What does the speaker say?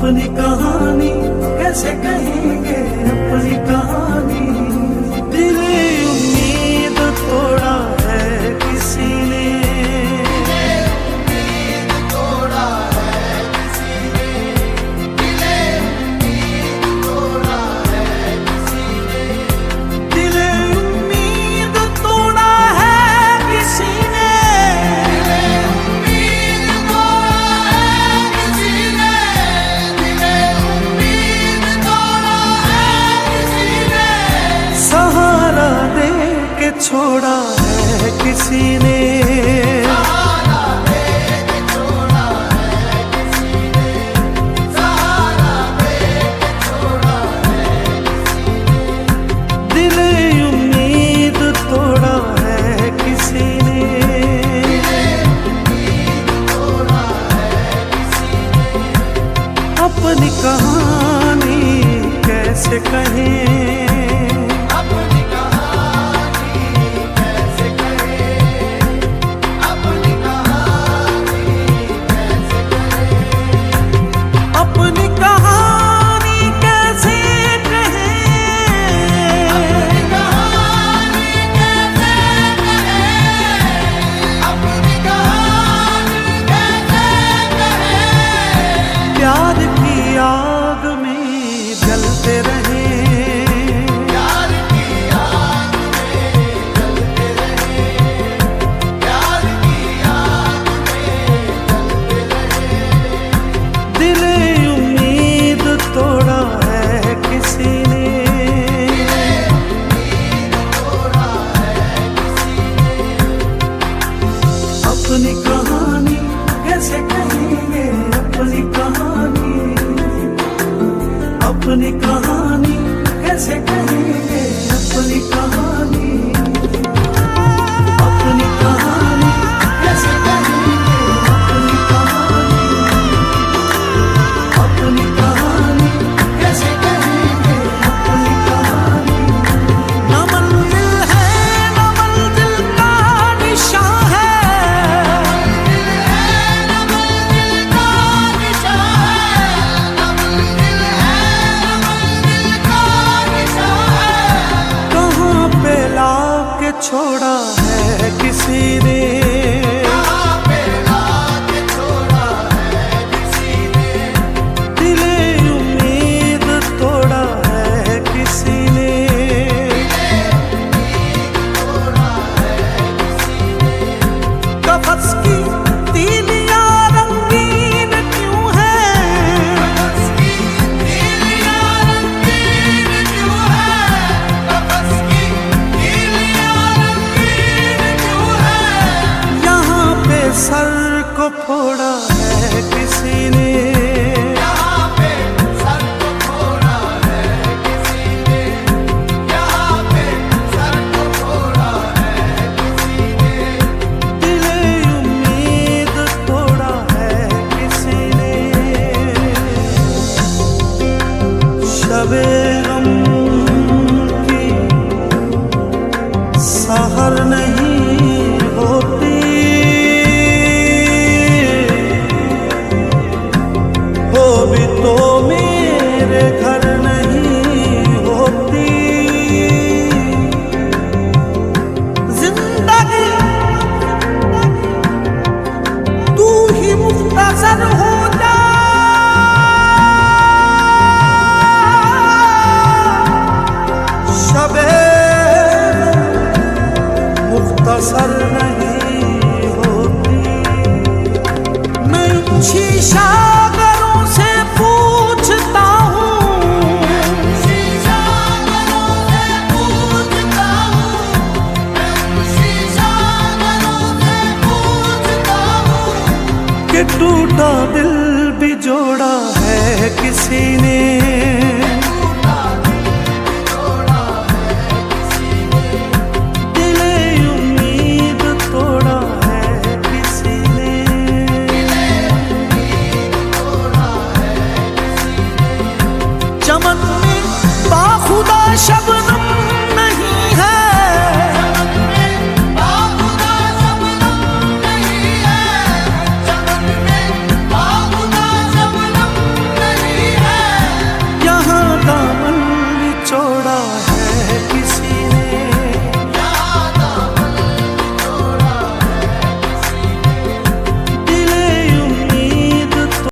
अपनी कहानी कैसे कहेंगे अपनी कहानी। दिल उम्मीद तोड़ा है किसी ने, उम्मीद तोड़ा है किसी ने, दिल उम्मीद तोड़ा है किसी ने, दिल उम्मीद तोड़ा है किसी ने, दिल उम्मीद तोड़ा है किसी ने, दिल उम्मीद तोड़ा है किसी ने, सहारा दे के छोड़ा है किसी ने, सहारा दे के छोड़ा है किसी ने, सहारा दे के छोड़ा है किसी ने, दिल उम्मीद तोड़ा है किसी ने। तोड़ा है किसी ने, अपनी कहानी कैसे कहें, अपनी कहानी कैसे कहें, अपनी कहानी कैसे कहें, अपनी कहानी कैसे कहें, अपनी कहानी कैसे कहें, अपनी कहानी कैसे कहें, प्यार की आग में जलते रहे, प्यार की आग में जलते रहे, प्यार की आग में जलते रहे, दिल उम्मीद तोड़ा है किसी ने, तोड़ा है किसी ने, अपनी कहानी कैसे कहेंगे अपनी कहानी, अपनी कहानी कैसे कहेंगे अपनी कहानी, अपनी कहानी कैसे कहेंगे अपनी कहानी, अपनी कहानी कैसे कहेंगे अपनी कहानी। न मंजिल है न मंजिल का निशां है, न मंजिल का निशान है, न मंजिल है, न मंजिल का निशान है, कहाँ पे लाके छोड़ा है किसी ने, कहाँ पे लाके छोड़ा है किसी ने, दिल उम्मीद तोड़ा है किसी ने, तोड़ा है किसी ने, कफस की तीलियां रंगीन क्यों है, कफस की तीलियां रंगीन क्यों है, कफस की तीलियां रंगीन क्यों है, यहाँ पे सर को फोड़ा है किसी ने, यहाँ पे सर को फोड़ा है किसी ने, यहाँ पे सर को फोड़ा है किसी ने, दिल उम्मीद तोड़ा है किसी ने। शबे गम की सहर नहीं होती, हो भी तो मेरे घर नहीं होती, जिंदगी तू ही मुख्तसर हो जा, शबे मुख्तसर नहीं होती। मैं ऊंची सागरों से पूछता हूँ, शीशा घरों से पूछता हूँ, मैं शीशा घरों से पूछता हूँ, कि टूटा दिल भी जोड़ा है किसी ने,